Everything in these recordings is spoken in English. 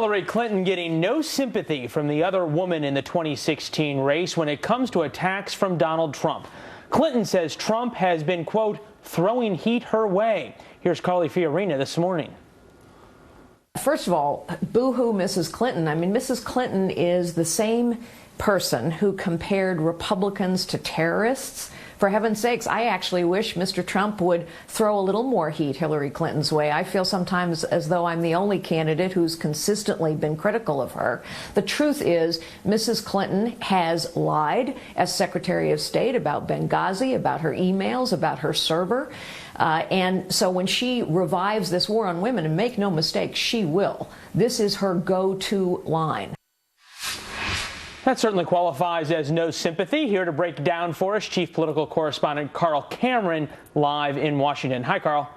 Hillary Clinton getting no sympathy from the other woman in the 2016 race when it comes to attacks from Donald Trump. Clinton says Trump has been, quote, throwing heat her way. Here's Carly Fiorina this morning. First of all, boo-hoo Mrs. Clinton. I mean, Mrs. Clinton is the same person who compared Republicans to terrorists. For heaven's sakes, I actually wish Mr. Trump would throw a little more heat Hillary Clinton's way. I feel sometimes as though I'm the only candidate who's consistently been critical of her. The truth is, Mrs. Clinton has lied as Secretary of State about Benghazi, about her emails, about her server. And so when she revives this war on women, and make no mistake, she will, this is her go-to line. That certainly qualifies as no sympathy. Here to break down for us, Chief Political Correspondent Carl Cameron, live in Washington. Hi, Carl.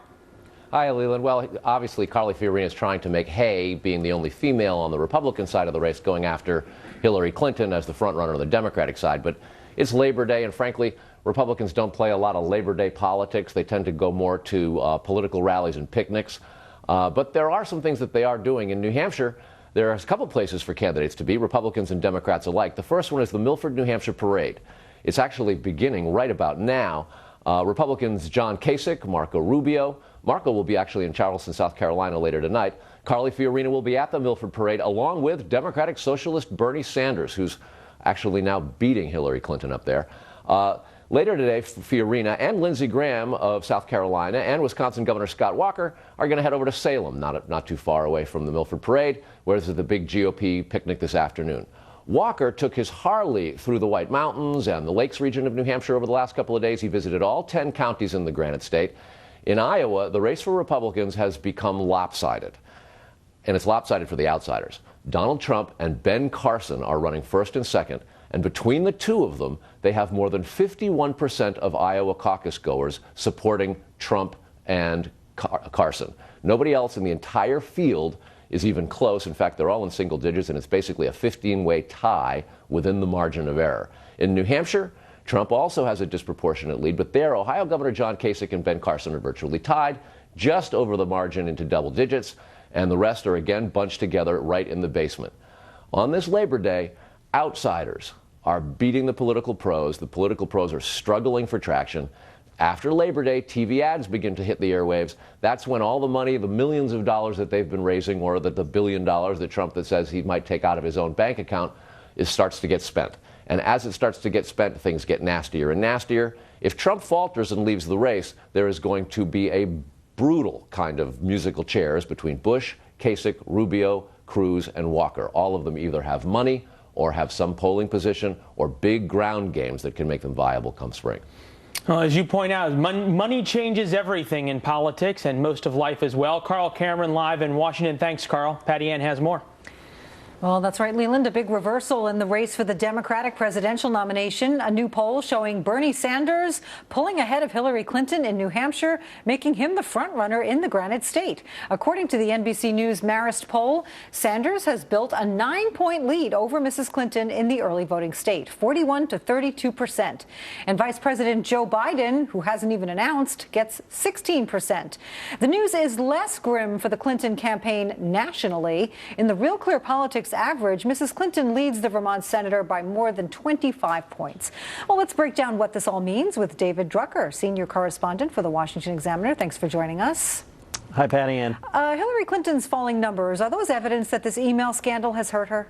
Hi, Leland. Well, obviously, Carly Fiorina is trying to make hay, being the only female on the Republican side of the race, going after Hillary Clinton as the frontrunner on the Democratic side. But it's Labor Day, and frankly, Republicans don't play a lot of Labor Day politics. They tend to go more to political rallies and picnics. But there are some things that they are doing. In New Hampshire, there are a couple places for candidates to be, Republicans and Democrats alike. The first one is the Milford, New Hampshire Parade. It's actually beginning right about now. Republicans John Kasich, Marco Rubio. Marco will be actually in Charleston, South Carolina later tonight. Carly Fiorina will be at the Milford Parade, along with Democratic Socialist Bernie Sanders, who's actually now beating Hillary Clinton up there. Later today, Fiorina and Lindsey Graham of South Carolina and Wisconsin Governor Scott Walker are going to head over to Salem, not too far away from the Milford Parade, where there's the big GOP picnic this afternoon. Walker took his Harley through the White Mountains and the Lakes region of New Hampshire over the last couple of days. He visited all 10 counties in the Granite State. In Iowa, the race for Republicans has become lopsided, and it's lopsided for the outsiders. Donald Trump and Ben Carson are running first and second. And between the two of them, they have more than 51% of Iowa caucus goers supporting Trump and Carson. Nobody else in the entire field is even close. In fact, they're all in single digits, and it's basically a 15-way tie within the margin of error. In New Hampshire, Trump also has a disproportionate lead, but there, Ohio Governor John Kasich and Ben Carson are virtually tied, just over the margin into double digits, and the rest are again bunched together right in the basement. On this Labor Day, outsiders are beating the political pros. The political pros are struggling for traction. After Labor Day, TV ads begin to hit the airwaves. That's when all the money, the millions of dollars that they've been raising, or the $1 billion that Trump that says he might take out of his own bank account, starts to get spent. And as it starts to get spent, things get nastier and nastier. If Trump falters and leaves the race, there is going to be a brutal kind of musical chairs between Bush, Kasich, Rubio, Cruz, and Walker. All of them either have money or have some polling position or big ground games that can make them viable come spring. Well, as you point out, money changes everything in politics and most of life as well. Carl Cameron live in Washington. Thanks, Carl. Patty Ann has more. Well, that's right, Leland. A big reversal in the race for the Democratic presidential nomination. A new poll showing Bernie Sanders pulling ahead of Hillary Clinton in New Hampshire, making him the frontrunner in the Granite State. According to the NBC News Marist poll, Sanders has built a 9-point lead over Mrs. Clinton in the early voting state, 41 to 32%. And Vice President Joe Biden, who hasn't even announced, gets 16%. The news is less grim for the Clinton campaign nationally. In the Real Clear Politics average, Mrs. Clinton leads the Vermont senator by more than 25 points. Well, let's break down what this all means with David Drucker, senior correspondent for the Washington Examiner. Thanks for joining us. Hi, Patty Ann. Hillary Clinton's falling numbers, are those evidence that this email scandal has hurt her?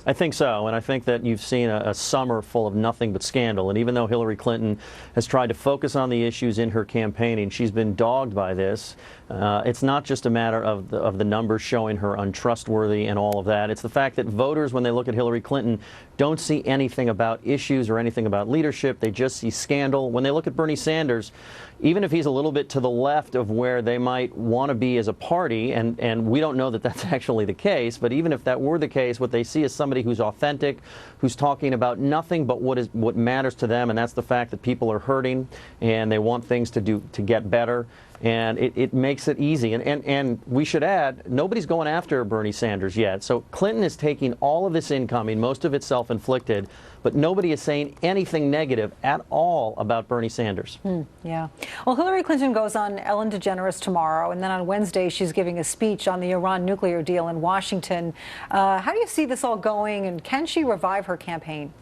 I think so, and I think that you've seen a summer full of nothing but scandal. And even though Hillary Clinton has tried to focus on the issues in her campaigning, she's been dogged by this. It's not just a matter of the numbers showing her untrustworthy and all of that. It's the fact that voters, when they look at Hillary Clinton, don't see anything about issues or anything about leadership. They just see scandal. When they look at Bernie Sanders, even if he's a little bit to the left of where they might want to be as a party, and we don't know that that's actually the case, but even if that were the case, what they see is somebody who's authentic, who's talking about nothing but what matters to them, and that's the fact that people are hurting and they want things to get better. And it makes it easy. And we should add, nobody's going after Bernie Sanders yet. So Clinton is taking all of this incoming, most of it self-inflicted, but nobody is saying anything negative at all about Bernie Sanders. Yeah. Well, Hillary Clinton goes on Ellen DeGeneres tomorrow, and then on Wednesday she's giving a speech on the Iran nuclear deal in Washington. How do you see this all going, and can she revive her campaign?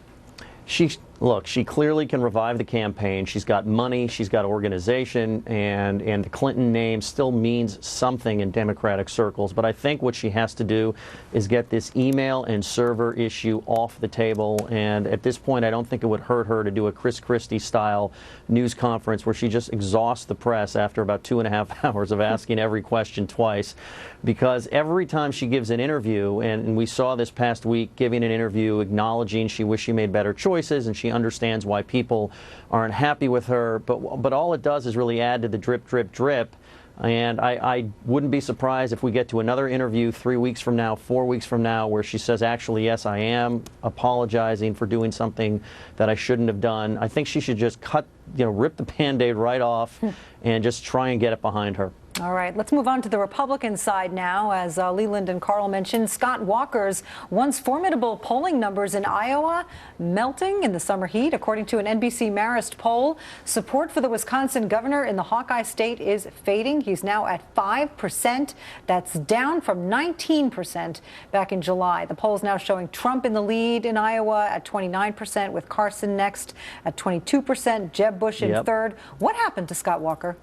Look, she clearly can revive the campaign. She's got money, she's got organization, and the Clinton name still means something in Democratic circles. But I think what she has to do is get this email and server issue off the table. And at this point, I don't think it would hurt her to do a Chris Christie-style news conference where she just exhausts the press after about 2.5 hours of asking every question twice. Because every time she gives an interview, and we saw this past week giving an interview acknowledging she wished she made better choices and she understands why people aren't happy with her, but all it does is really add to the drip, drip, drip. And I wouldn't be surprised if we get to another interview 3 weeks from now, 4 weeks from now, where she says, actually, yes, I am apologizing for doing something that I shouldn't have done. I think she should just rip the Band-Aid right off and just try and get it behind her. All right, let's move on to the Republican side now. As Leland and Carl mentioned, Scott Walker's once formidable polling numbers in Iowa melting in the summer heat. According to an NBC Marist poll, support for the Wisconsin governor in the Hawkeye state is fading. He's now at 5%. That's down from 19% back in July. The poll is now showing Trump in the lead in Iowa at 29%, with Carson next at 22%, Jeb Bush in third. What happened to Scott Walker?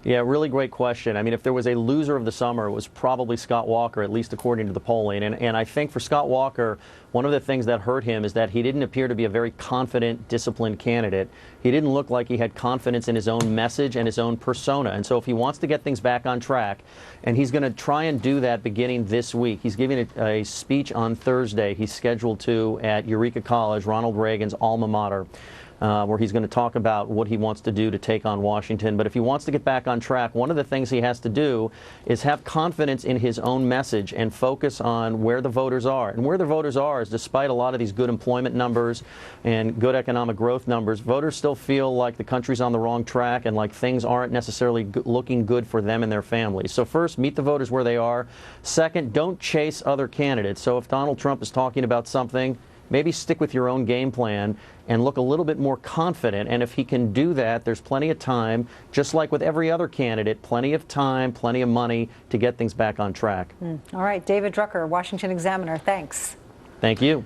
Yeah, really great question. I mean, if there was a loser of the summer, it was probably Scott Walker, at least according to the polling. And I think for Scott Walker, one of the things that hurt him is that he didn't appear to be a very confident, disciplined candidate. He didn't look like he had confidence in his own message and his own persona. And so if he wants to get things back on track, and he's going to try and do that beginning this week. He's giving a speech on Thursday. He's scheduled to at Eureka College, Ronald Reagan's alma mater. Where he's going to talk about what he wants to do to take on Washington. But if he wants to get back on track, one of the things he has to do is have confidence in his own message and focus on where the voters are. And where the voters are is, despite a lot of these good employment numbers and good economic growth numbers, voters still feel like the country's on the wrong track and like things aren't necessarily looking good for them and their families. So first, meet the voters where they are. Second, don't chase other candidates. So if Donald Trump is talking about something, maybe stick with your own game plan and look a little bit more confident. And if he can do that, there's plenty of time, just like with every other candidate, plenty of time, plenty of money to get things back on track. All right, David Drucker, Washington Examiner, thanks. Thank you.